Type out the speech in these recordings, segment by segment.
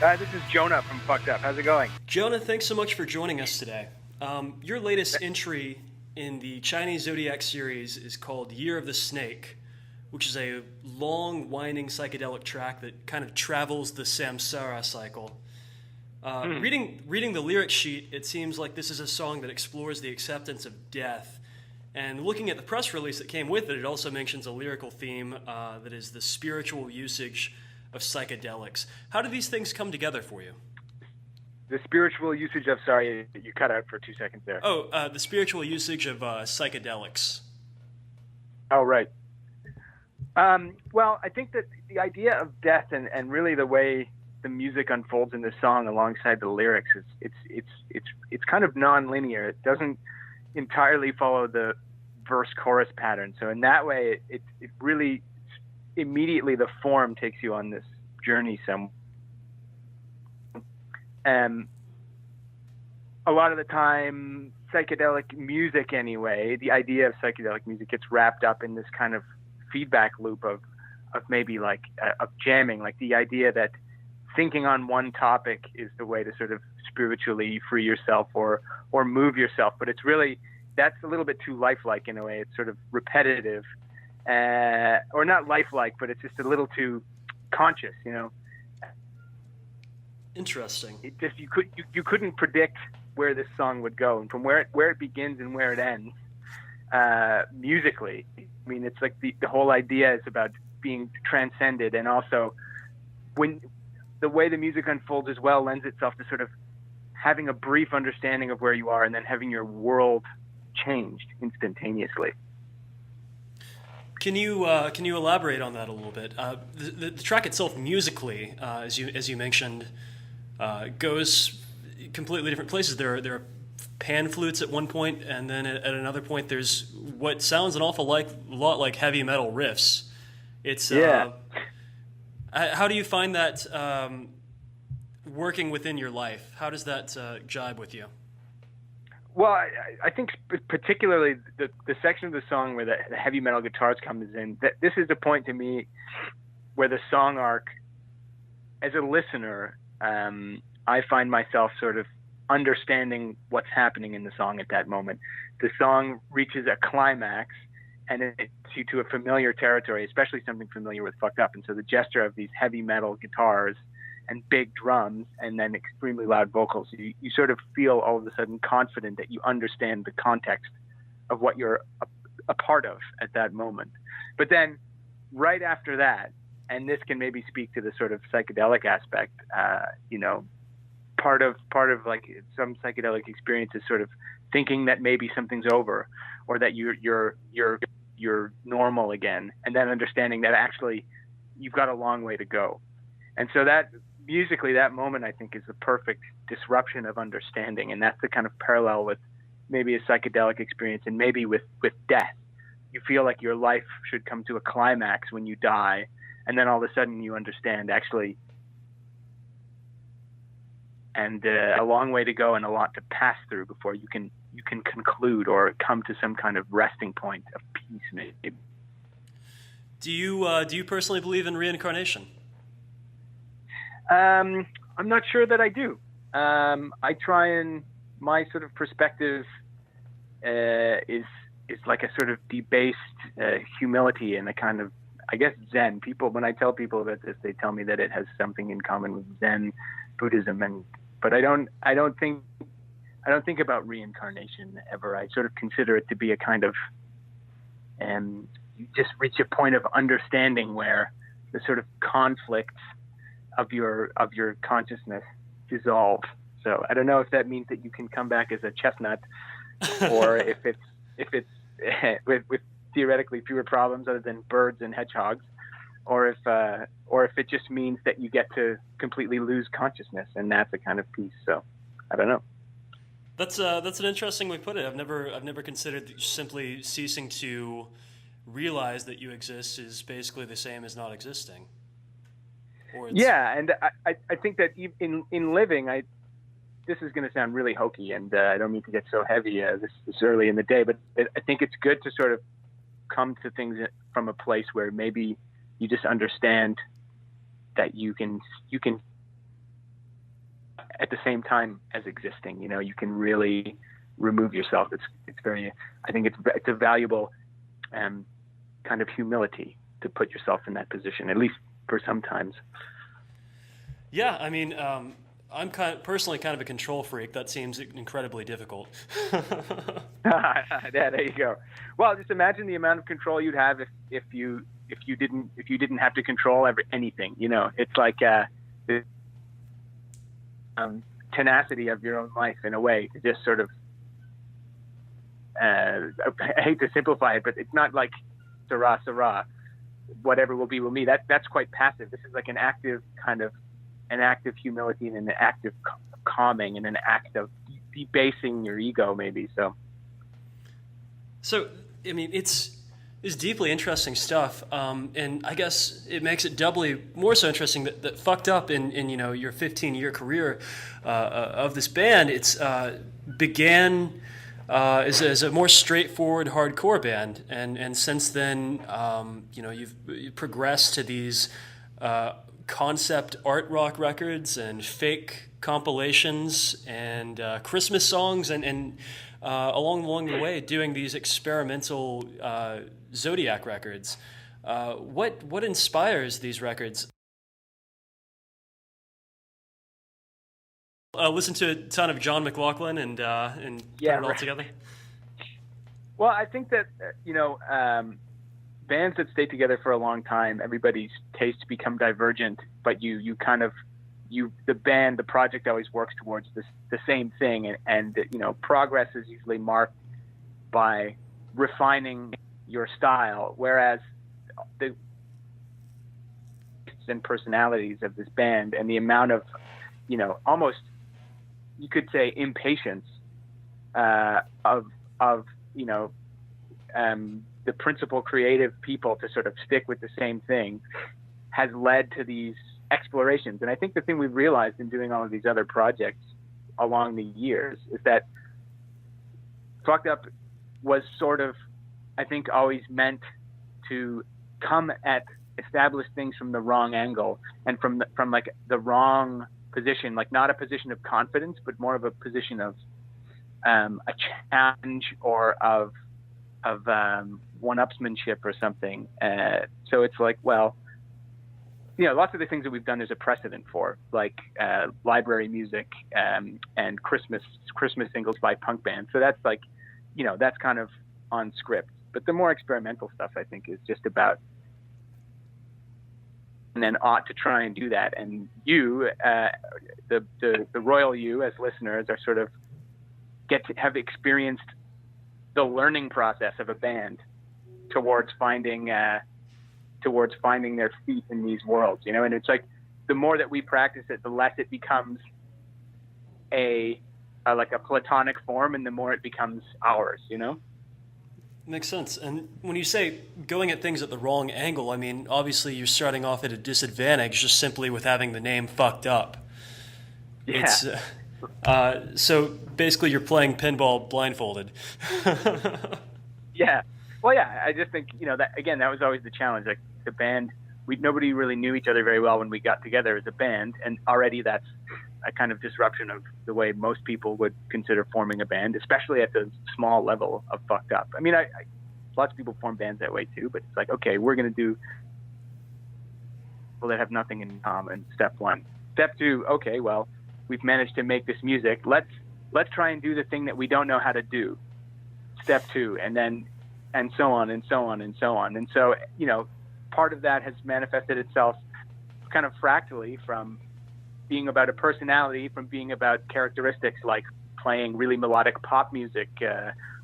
This is Jonah from Fucked Up. How's it going? Jonah, thanks so much for joining us today. Your latest entry in the Chinese Zodiac series is called Year of the Snake, which is a long, winding psychedelic track that kind of travels the samsara cycle. Reading the lyric sheet, it seems like this is a song that explores the acceptance of death. And looking at the press release that came with it, it also mentions a lyrical theme that is the spiritual usage of psychedelics. How do these things come together for you? The spiritual usage of, sorry, you cut out for 2 seconds there. The spiritual usage of psychedelics. Oh, right. Well, I think that the idea of death and really the way the music unfolds in the song alongside the lyrics is it's kind of non-linear. It doesn't entirely follow the verse-chorus pattern. So in that way, it really immediately the form takes you on this journey somewhere. A lot of the time, psychedelic music anyway, the idea of psychedelic music gets wrapped up in this kind of feedback loop of maybe like of jamming, like the idea that thinking on one topic is the way to sort of spiritually free yourself or move yourself. But it's really, that's a little bit too lifelike in a way. It's sort of repetitive, or not lifelike, but it's just a little too conscious, you know? Interesting. It just, you couldn't predict where this song would go, and from where it begins and where it ends, musically. I mean, it's like the whole idea is about being transcended, and also when the way the music unfolds as well lends itself to sort of having a brief understanding of where you are and then having your world changed instantaneously. Can you elaborate on that a little bit? The track itself, musically, as you mentioned, goes completely different places. There are pan flutes at one point, and then at another point, there's what sounds an awful lot like heavy metal riffs. It's how do you find that working within your life? How does that jibe with you? Well, I think particularly the section of the song where the heavy metal guitars comes in, that this is the point to me where the song arc, as a listener, I find myself sort of understanding what's happening in the song at that moment. The song reaches a climax and it takes you to a familiar territory, especially something familiar with Fucked Up. And so the gesture of these heavy metal guitars and big drums and then extremely loud vocals, you sort of feel all of a sudden confident that you understand the context of what you're a part of at that moment. But then right after that, and this can maybe speak to the sort of psychedelic aspect, part of like some psychedelic experience is sort of thinking that maybe something's over or that you're normal again, and then understanding that actually you've got a long way to go. And so that musically, that moment I think is the perfect disruption of understanding, and that's the kind of parallel with maybe a psychedelic experience and maybe with death. You feel like your life should come to a climax when you die, and then all of a sudden you understand actually, and a long way to go and a lot to pass through before you can conclude or come to some kind of resting point of peace, maybe. Do you personally believe in reincarnation? I'm not sure that I do. I try, and my sort of perspective is like a sort of debased humility and a kind of, I guess, Zen. People, when I tell people about this, they tell me that it has something in common with Zen Buddhism, but I don't think about reincarnation ever. I sort of consider it to be a kind of, you just reach a point of understanding where the sort of conflicts of your consciousness dissolve. So I don't know if that means that you can come back as a chestnut, or if it's with theoretically fewer problems other than birds and hedgehogs, or if it just means that you get to completely lose consciousness, and that's a kind of peace. So I don't know. That's an interesting way to put it. I've never considered that simply ceasing to realize that you exist is basically the same as not existing. Yeah, and I think that in living, this is going to sound really hokey, and I don't mean to get so heavy this early in the day, but I think it's good to sort of come to things from a place where maybe you just understand that you can at the same time as existing. You know, you can really remove yourself. It's very, I think it's a valuable kind of humility to put yourself in that position, at least for sometimes. Yeah, I mean, I'm personally kind of a control freak. That seems incredibly difficult. Yeah, there you go. Well, just imagine the amount of control you'd have if you didn't have to control anything. You know, it's like the tenacity of your own life in a way. To just sort of, I hate to simplify it, but it's not like sarah sarah, whatever will be will be. That's quite passive. This is like an active humility and an active calming and an act of debasing your ego, maybe. So I mean, it's deeply interesting stuff, and I guess it makes it doubly more so interesting that Fucked Up in you know, your 15-year career of this band, it's began as a more straightforward hardcore band, and since then, you know, you've progressed to these concept art rock records and fake compilations and Christmas songs, and along the way doing these experimental Zodiac records. What inspires these records? Listen to a ton of John McLaughlin and put it all together. Well, I think that you know, bands that stay together for a long time, everybody's tastes become divergent, but the project always works towards the same thing, and you know, progress is usually marked by refining your style, whereas the and personalities of this band and the amount of, you know, almost, you could say, impatience of you know, the principal creative people to sort of stick with the same thing has led to these explorations. And I think the thing we've realized in doing all of these other projects along the years is that Fucked Up was sort of, I think, always meant to come at established things from the wrong angle and from like the wrong position, like not a position of confidence, but more of a position of a challenge or of one-upsmanship or something. So it's like, well, you know, lots of the things that we've done there's a precedent for, like library music and Christmas singles by punk bands. So that's like, you know, that's kind of on script. But the more experimental stuff, I think, is just about, and then ought to try and do that. And you, the royal you as listeners, are sort of get to have experienced the learning process of a band towards finding their feet in these worlds, you know. And it's like, the more that we practice it, the less it becomes like a platonic form, and the more it becomes ours, you know. Makes sense. And when you say going at things at the wrong angle, I mean, obviously you're starting off at a disadvantage just simply with having the name Fucked Up. Yeah. It's, so basically you're playing pinball blindfolded. Yeah. Well, yeah, I just think, you know, that was always the challenge. Like, the band, nobody really knew each other very well when we got together as a band, and already that's a kind of disruption of the way most people would consider forming a band, especially at the small level of Fucked Up. I mean, lots of people form bands that way too, but it's like, okay, we're going to do people that have nothing in common. Step one. Step two, okay, well, we've managed to make this music. Let's try and do the thing that we don't know how to do. Step two, and so on and so on and so on. And so, you know, part of that has manifested itself kind of fractally from being about a personality, from being about characteristics like playing really melodic pop music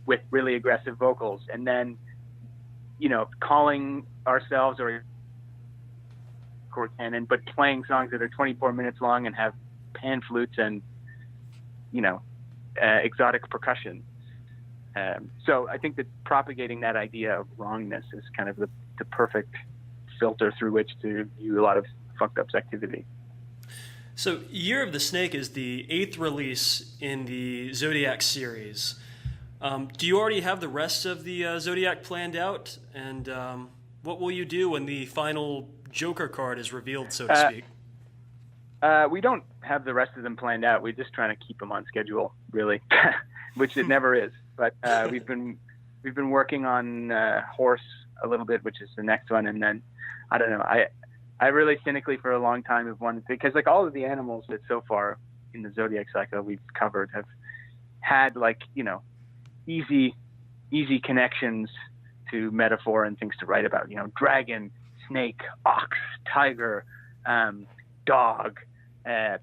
with really aggressive vocals, and then, you know, calling ourselves or chord canon, but playing songs that are 24 minutes long and have pan flutes and, you know, exotic percussion. So I think that propagating that idea of wrongness is kind of the perfect filter through which to view a lot of Fucked Up's activity. So Year of the Snake is the 8th release in the Zodiac series. Do you already have the rest of the Zodiac planned out? And what will you do when the final Joker card is revealed, so to speak? We don't have the rest of them planned out. We're just trying to keep them on schedule, really, which it never is. But we've been working on horse a little bit, which is the next one, and then I don't know. I really cynically for a long time have wanted to, because like all of the animals that so far in the zodiac cycle we've covered have had like, you know, easy connections to metaphor and things to write about. You know, dragon, snake, ox, tiger, dog,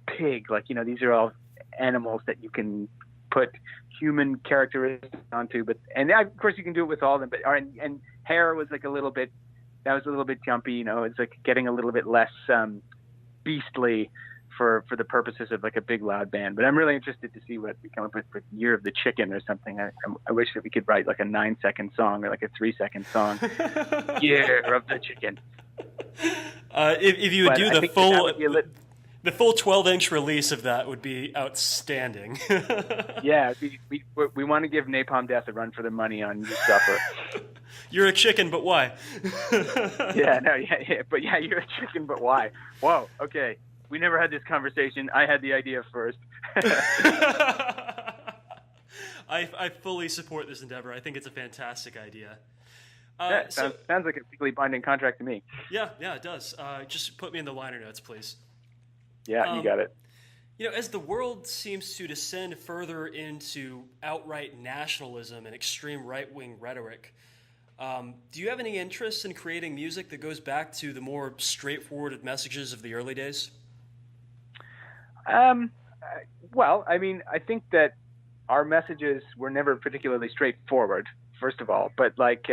pig. Like, you know, these are all animals that you can put human characteristics onto. But and of course you can do it with all of them. But and hair was like a little bit jumpy. You know, it's like getting a little bit less beastly for the purposes of like a big loud band. But I'm really interested to see what we come up with for Year of the Chicken or something. I wish that we could write like a 9-second song or like a 3-second song. Year of the Chicken. If you would do the full 12-inch release of that would be outstanding. Yeah, we want to give Napalm Death a run for their money on You Suffer. You're a chicken, but why? Yeah, but yeah, you're a chicken, but why? Whoa, okay. We never had this conversation. I had the idea first. I fully support this endeavor. I think it's a fantastic idea. Sounds like a legally binding contract to me. Yeah, it does. Just put me in the liner notes, please. Yeah, you got it. You know, as the world seems to descend further into outright nationalism and extreme right-wing rhetoric, do you have any interest in creating music that goes back to the more straightforward messages of the early days? Well, I mean, I think that our messages were never particularly straightforward, first of all. But like,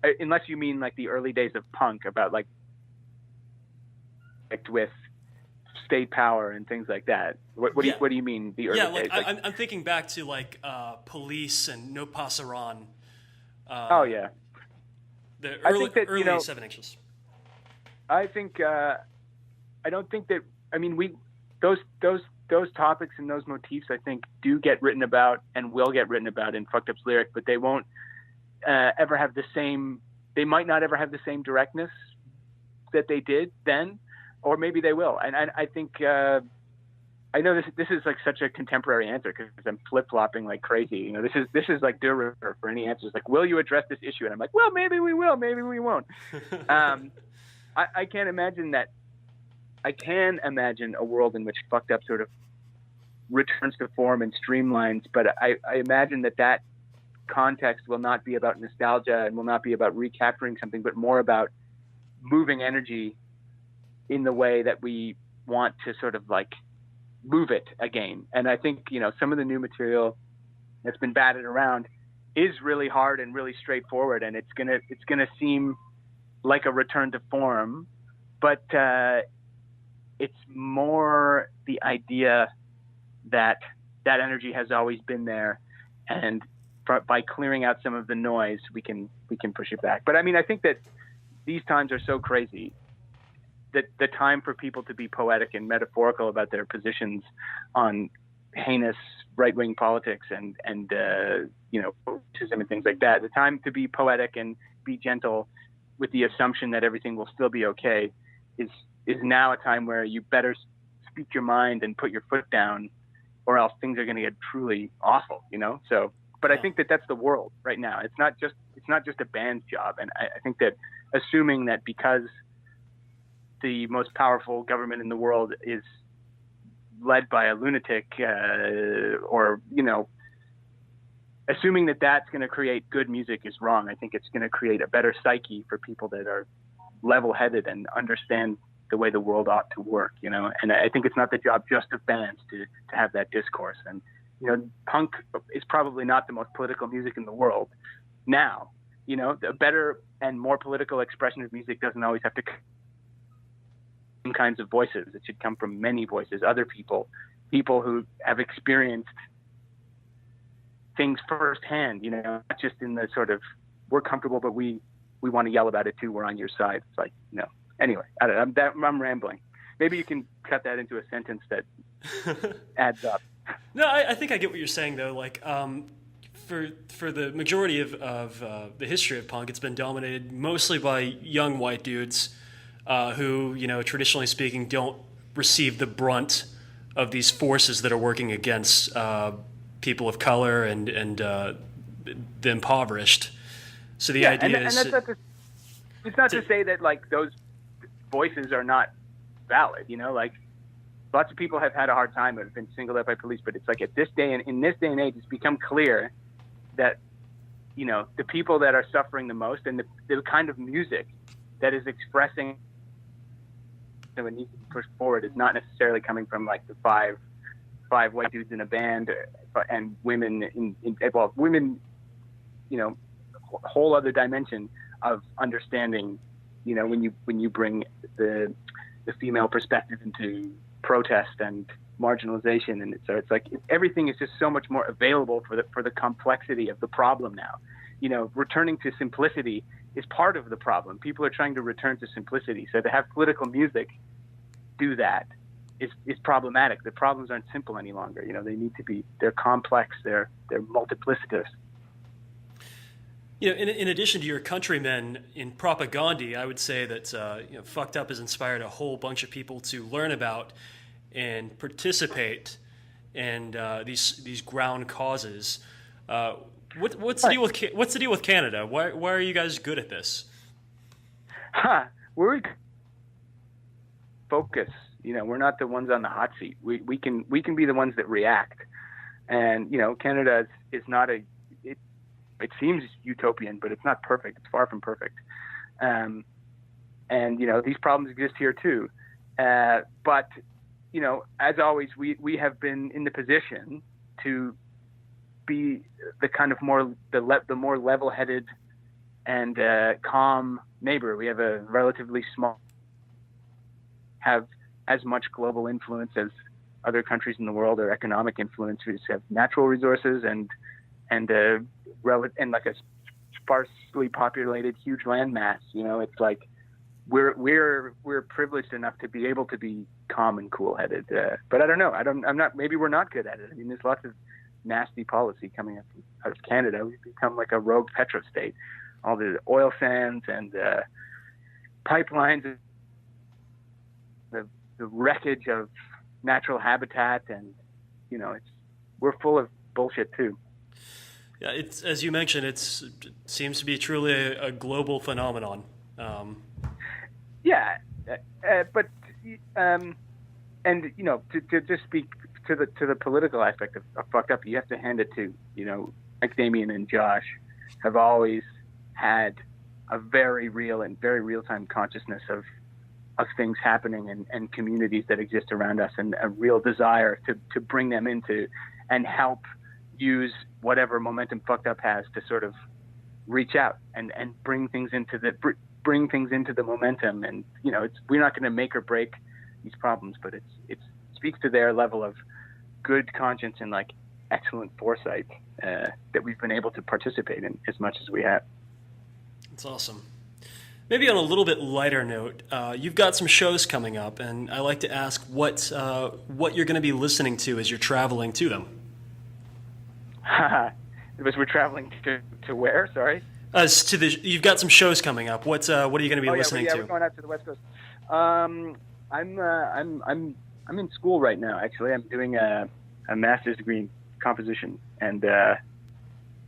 unless you mean like the early days of punk, about like with state power and things like that. What do you mean the early days? Yeah, like, I'm thinking back to like Police and No Pasaran. Oh yeah, the early 7-inches. I think I don't think that. I mean, those topics and those motifs, I think, do get written about and will get written about in Fucked Up's lyric, but they won't ever have the same. They might not ever have the same directness that they did then, or maybe they will. And I think I know this is like such a contemporary answer because I'm flip flopping like crazy. You know, this is like Dürer for any answers. Like, will you address this issue? And I'm like, well, maybe we will, maybe we won't. I can't imagine that. I can imagine a world in which Fucked Up sort of returns to form and streamlines, but I imagine that context will not be about nostalgia and will not be about recapturing something, but more about moving energy in the way that we want to sort of like move it again. And I think, you know, some of the new material that's been batted around is really hard and really straightforward, and it's gonna seem like a return to form, but it's more the idea that energy has always been there, and by clearing out some of the noise, we can push it back. But I mean, I think that these times are so crazy that the time for people to be poetic and metaphorical about their positions on heinous right-wing politics and you know, racism and things like that, the time to be poetic and be gentle with the assumption that everything will still be okay is now a time where you better speak your mind and put your foot down, or else things are going to get truly awful, you know? So, but I think that that's the world right now. It's not just a band's job. And I think that assuming that because the most powerful government in the world is led by a lunatic, or, you know, assuming that that's going to create good music is wrong. I think it's going to create a better psyche for people that are level-headed and understand the way the world ought to work, you know. And I think it's not the job just of bands to have that discourse. And, you know, punk is probably not the most political music in the world now. You know, the better and more political expression of music doesn't always have to come from kinds of voices. It should come from many voices, other people who have experienced things firsthand, you know, not just in the sort of, we're comfortable, but we want to yell about it too. We're on your side. It's like, you know. Anyway, I'm rambling. Maybe you can cut that into a sentence that adds up. No, I think I get what you're saying, though. Like, for the majority of the history of punk, it's been dominated mostly by young white dudes who, you know, traditionally speaking, don't receive the brunt these forces that are working against people of color and the impoverished. So the idea and is, that's not to, it's not to say that like those voices are not valid. You know, like lots of people have had a hard time, have been singled out by police, but it's like at this day and in this day and age, it's become clear that, you know, the people that are suffering the most and the kind of music that is expressing that needs to be pushed forward is not necessarily coming from like the five white dudes in a band and women women, you know, a whole other dimension of understanding, you know, when you bring the female perspective into protest and marginalization, and so it's like everything is just so much more available for the complexity of the problem now. You know, returning to simplicity is part of the problem. People are trying to return to simplicity, so to have political music do that is problematic. The problems aren't simple any longer. You know, they're complex, they're multiplicitous. you know, in addition to your countrymen in propaganda, I would say that you know, Fucked Up has inspired a whole bunch of people to learn about and participate in these ground causes. What's the deal with Canada? Why are you guys good at this? We're focus. You know, we're not the ones on the hot seat. We can be the ones that react. And you know, Canada is not it seems utopian, but it's not perfect. It's far from perfect. And you know, these problems exist here too. But you know, as always, we have been in the position to be the kind of the more level-headed and calm neighbor. We have a relatively small, have as much global influence as other countries in the world, or economic influence. We just have natural resources and like a sparsely populated huge landmass. You know, it's like we're privileged enough to be able to be calm and cool-headed. But I don't know. I'm not. Maybe we're not good at it. I mean, there's lots of nasty policy coming out of Canada. We've become like a rogue petrostate. All the oil sands and pipelines, the wreckage of natural habitat, and you know, we're full of bullshit too. Yeah, it's, as you mentioned, it seems to be truly a global phenomenon. Yeah, but and you know, to just speak to the political aspect of Fucked Up, you have to hand it to, you know, like Damien and Josh have always had a very real time consciousness of things happening and communities that exist around us, and a real desire to bring them into and help use whatever momentum Fucked Up has to sort of reach out and bring things into the momentum. And you know, we're not going to make or break these problems, but it speaks to their level of good conscience and like excellent foresight that we've been able to participate in as much as we have. That's awesome. Maybe on a little bit lighter note, you've got some shows coming up, and I like to ask what you're going to be listening to as you're traveling to them. Because we're traveling to where? Sorry. You've got some shows coming up. What are you going to be listening to? We're going out to the West Coast. I'm in school right now. Actually, I'm doing a master's degree in composition, and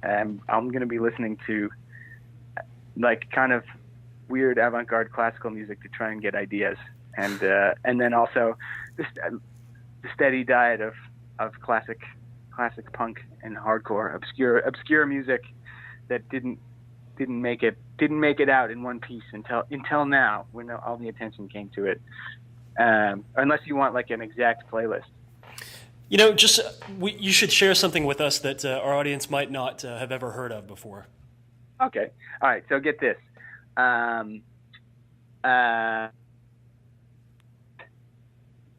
I'm going to be listening to like kind of weird avant-garde classical music to try and get ideas, and then also the steady diet of classic punk and hardcore obscure music that didn't make it out in one piece until now, when all the attention came to it. Unless you want like an exact playlist. You know, just you should share something with us that our audience might not have ever heard of before. Okay. All right. So get this.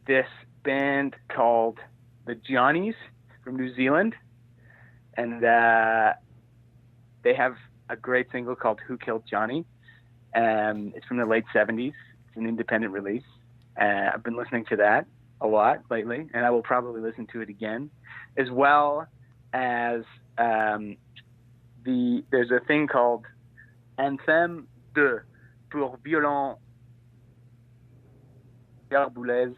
This band called the Johnnies from New Zealand, and they have a great single called "Who Killed Johnny." It's from the late '70s. It's an independent release. I've been listening to that a lot lately, and I will probably listen to it again, as well as there's a thing called Anthem pour violon Boulez,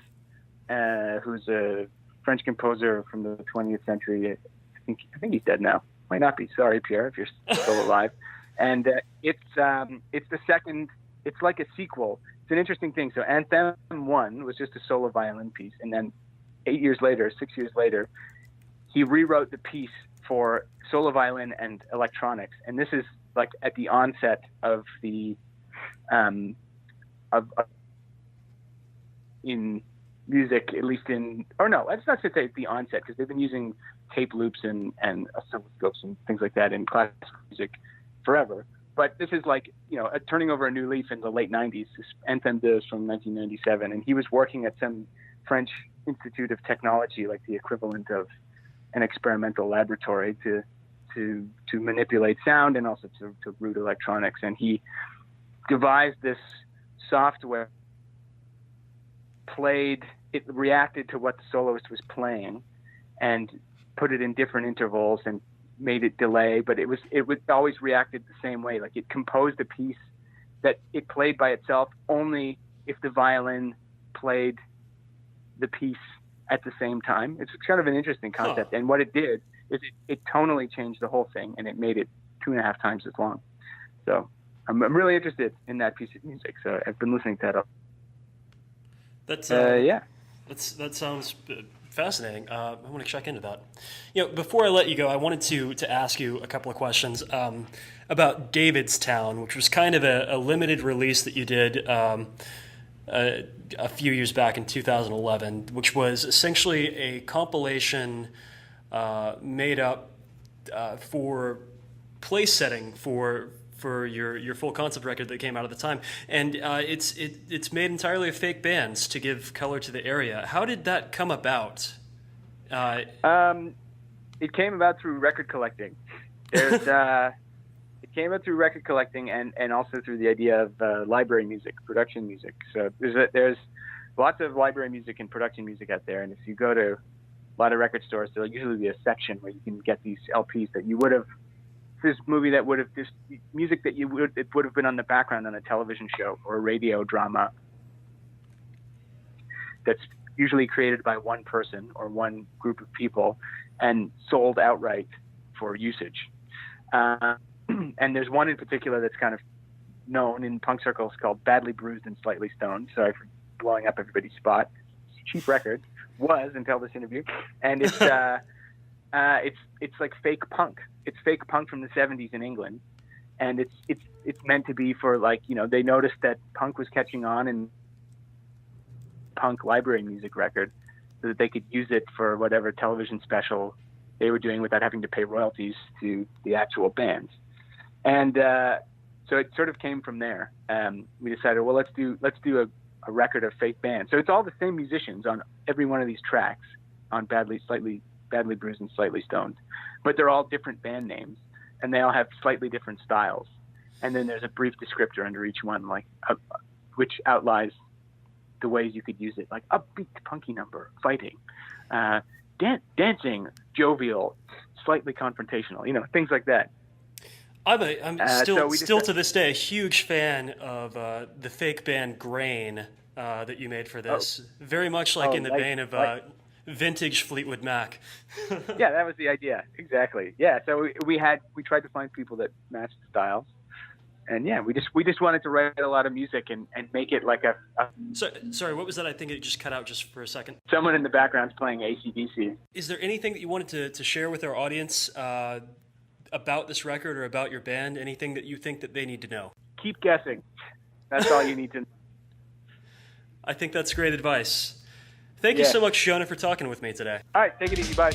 who's a French composer from the 20th century. I think he's dead now. Might not be. Sorry, Pierre, if you're still alive. And it's the second. It's like a sequel. It's an interesting thing. So Anthem 1 was just a solo violin piece, and then 6 years later, he rewrote the piece for solo violin and electronics. And this is like at the onset of the in music, at least let's not say at the onset, because they've been using tape loops and oscilloscopes and things like that in classical music forever. But this is like, turning over a new leaf in the late 90s. This Anthem 2 is from 1997, and he was working at some French Institute of Technology, like the equivalent of an experimental laboratory to manipulate sound and also to root electronics. And he devised this software, it reacted to what the soloist was playing and put it in different intervals and made it delay, but it would always reacted the same way. Like, it composed a piece that it played by itself only if the violin played the piece at the same time. It's kind of an interesting concept. And what it did is it tonally changed the whole thing, and it made it 2.5 times as long. So I'm really interested in that piece of music. So I've been listening to that. That sounds fascinating. I want to check into that. Before I let you go, I wanted to ask you a couple of questions about Davidstown, which was kind of a limited release that you did a few years back in 2011, which was essentially a compilation made up for place setting for your full concept record that came out at the time, and it's made entirely of fake bands to give color to the area. How did that come about? It came about through record collecting. It came out through record collecting and also through the idea of library music, production music. So there's lots of library music and production music out there, and if you go to a lot of record stores, there'll usually be a section where you can get these LPs that you would have. This movie that would have this music that it would have been on the background on a television show or a radio drama that's usually created by one person or one group of people and sold outright for usage. And there's one in particular that's kind of known in punk circles called Badly Bruised and Slightly Stoned. Sorry for blowing up everybody's spot. It's a cheap record, was until this interview, and it's like fake punk. It's fake punk from the 70s in England, and it's meant to be for, like, they noticed that punk was catching on and punk library music record, so that they could use it for whatever television special they were doing without having to pay royalties to the actual bands. And so it sort of came from there. We decided, well, let's do a record of fake bands. So it's all the same musicians on every one of these tracks on Badly Bruised and Slightly Stoned, but they're all different band names, and they all have slightly different styles. And then there's a brief descriptor under each one, like which outlines the ways you could use it, like upbeat, punky number, fighting, dancing, jovial, slightly confrontational, things like that. I'm still to this day a huge fan of the fake band Grain that you made for this. Very much like in the vein of vintage Fleetwood Mac. Yeah, that was the idea. Exactly. Yeah, so we tried to find people that matched the styles. And yeah, we just wanted to write a lot of music and make it like a Sorry, what was that? I think it just cut out just for a second. Someone in the background's playing AC/DC. Is there anything that you wanted to share with our audience about this record or about your band? Anything that you think that they need to know? Keep guessing. That's all you need to know. I think that's great advice. Thank you so much, Jonah, for talking with me today. All right, take it easy. Bye.